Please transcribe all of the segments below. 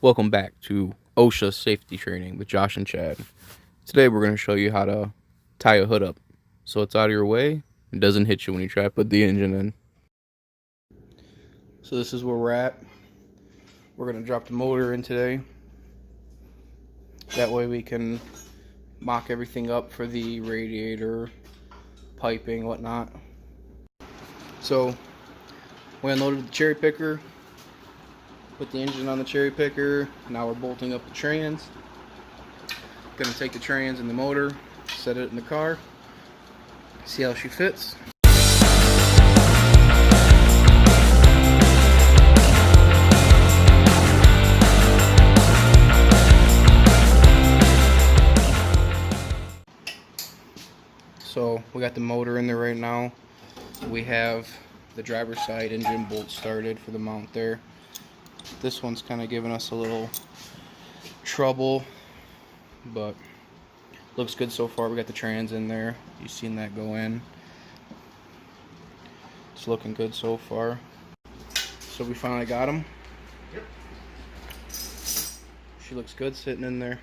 Welcome back to OSHA safety training with Josh and Chad. Today we're going to show you how to tie a hood up so it's out of your way and doesn't hit you when you try to put the engine in. So this is where we're at. We're going to drop the motor in today. That way we can mock everything up for the radiator, piping, whatnot. So we unloaded the cherry picker, put the engine on the cherry picker. Now we're bolting up the trans. Gonna take the trans and the motor, set it in the car, see how she fits. So we got the motor in there right now. We have the driver's side engine bolt started for the mount there. This one's kind of giving us a little trouble, but looks good so far. We got the trans in there. You've seen that go in. It's looking good so far. So we finally got them. Yep. She looks good sitting in there.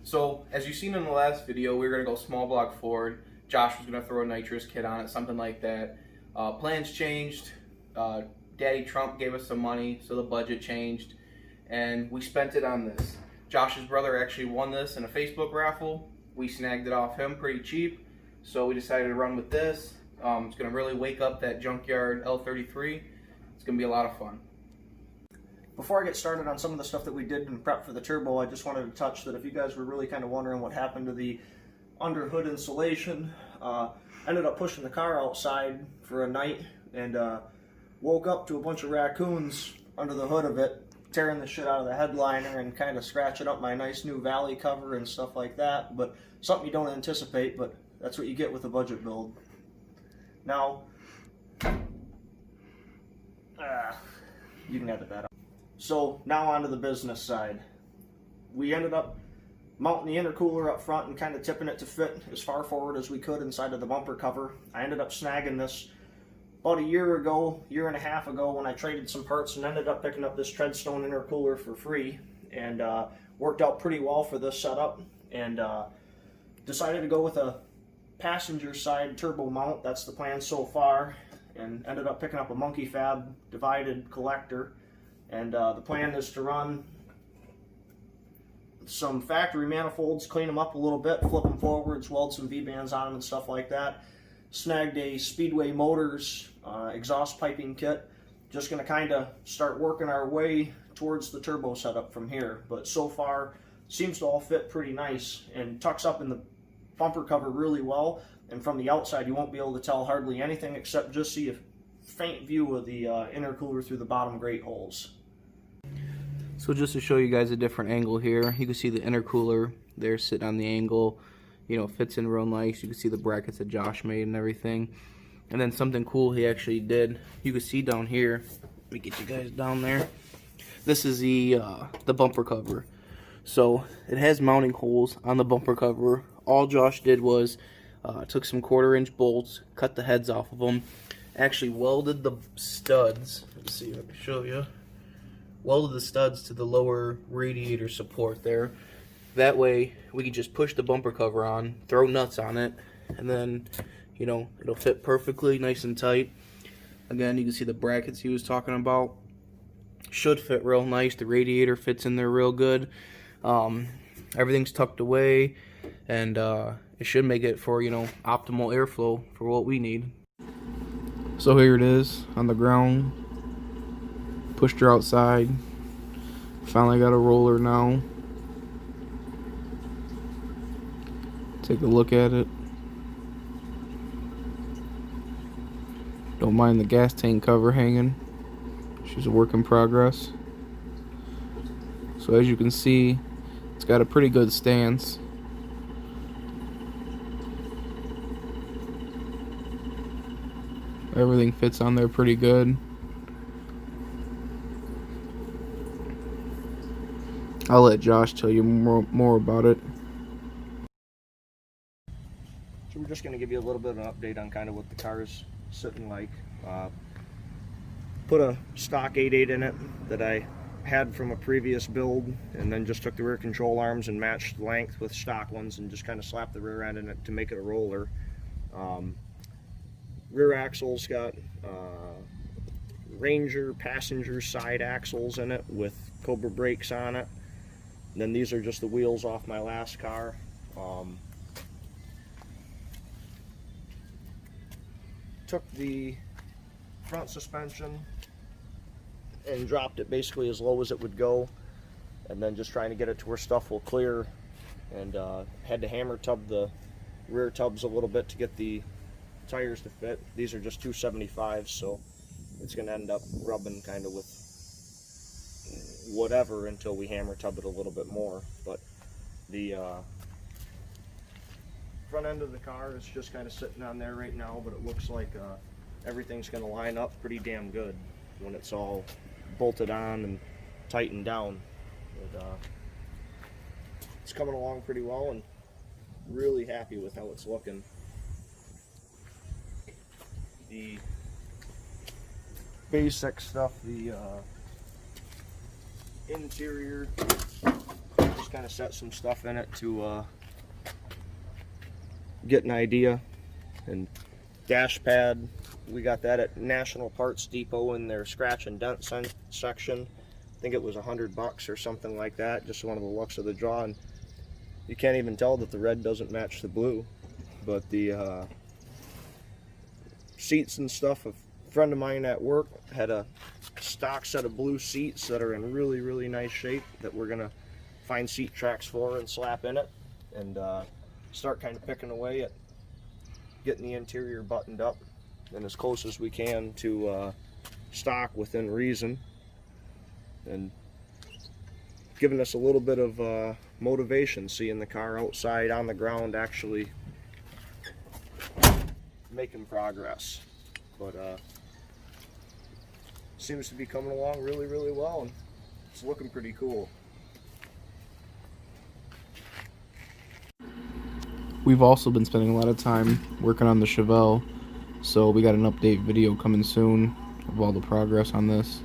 So as you've seen in the last video, we were going to go small block Ford. Josh was going to throw a nitrous kit on it, something like that. Plans changed. Daddy Trump gave us some money, so the budget changed, and we spent it on this. Josh's brother actually won this in a Facebook raffle. We snagged it off him pretty cheap, so we decided to run with this. It's going to really wake up that junkyard L33. It's going to be a lot of fun. Before I get started on some of the stuff that we did in prep for the turbo, I just wanted to touch that if you guys were really kind of wondering what happened to the under hood insulation, ended up pushing the car outside for a night and woke up to a bunch of raccoons under the hood of it, tearing the shit out of the headliner and kind of scratching up my nice new Valley cover and stuff like that. But something you don't anticipate, but that's what you get with a budget build. Now, you can edit that out. So now on to the business side. We ended up mounting the intercooler up front and kind of tipping it to fit as far forward as we could inside of the bumper cover. I ended up snagging this about a year and a half ago when I traded some parts and ended up picking up this Treadstone intercooler for free, and worked out pretty well for this setup, and decided to go with a passenger side turbo mount. That's the plan so far, and ended up picking up a Monkey Fab divided collector, and the plan is to run some factory manifolds, clean them up a little bit, flip them forwards, weld some V-bands on them and stuff like that. Snagged a Speedway Motors exhaust piping kit. Just going to kind of start working our way towards the turbo setup from here. But so far, seems to all fit pretty nice and tucks up in the bumper cover really well. And from the outside, you won't be able to tell hardly anything except just see a faint view of the intercooler through the bottom grate holes. So just to show you guys a different angle here, you can see the intercooler there sitting on the angle. You know, fits in real nice. You can see the brackets that Josh made and everything. And then something cool he actually did, you can see down here. Let me get you guys down there. This is the bumper cover. So it has mounting holes on the bumper cover. All Josh did was took some 1/4-inch bolts, cut the heads off of them, actually welded the studs. Let's see if I can show you. Welded the studs to the lower radiator support there. That way we can just push the bumper cover on, throw nuts on it, and then, you know, it'll fit perfectly, nice and tight. Again, you can see the brackets he was talking about. Should fit real nice. The radiator fits in there real good. Everything's tucked away, and it should make it for, you know, optimal airflow for what we need. So here it is on the ground. Pushed her outside. Finally got a roller now. Take a look at it. Don't mind the gas tank cover hanging. She's a work in progress. So as you can see, it's got a pretty good stance. Everything fits on there pretty good. I'll let Josh tell you more about it. So we're just going to give you a little bit of an update on kind of what the car is sitting like. Put a stock 8.8 in it that I had from a previous build, and then just took the rear control arms and matched length with stock ones and just kind of slapped the rear end in it to make it a roller. Rear axle's got Ranger passenger side axles in it with Cobra brakes on it. And then these are just the wheels off my last car. Took the front suspension and dropped it basically as low as it would go, and then just trying to get it to where stuff will clear, and had to hammer tub the rear tubs a little bit to get the tires to fit. These are just 275s, so it's going to end up rubbing kind of with whatever until we hammer tub it a little bit more. But the front end of the car is just kind of sitting on there right now, but it looks like everything's going to line up pretty damn good when it's all bolted on and tightened down. And, it's coming along pretty well, and really happy with how it's looking. The basic stuff, the interior, just kind of set some stuff in it to get an idea. And dash pad, we got that at National Parts Depot in their scratch and dent section. I think it was $100 or something like that, just one of the looks of the draw. And you can't even tell that the red doesn't match the blue. But the seats and stuff, a friend of mine at work had a stock set of blue seats that are in really, really nice shape that we're gonna find seat tracks for and slap in it, and start kind of picking away at getting the interior buttoned up and as close as we can to stock within reason, and giving us a little bit of motivation seeing the car outside on the ground actually making progress. But seems to be coming along really, really well, and it's looking pretty cool. We've also been spending a lot of time working on the Chevelle, so we got an update video coming soon of all the progress on this.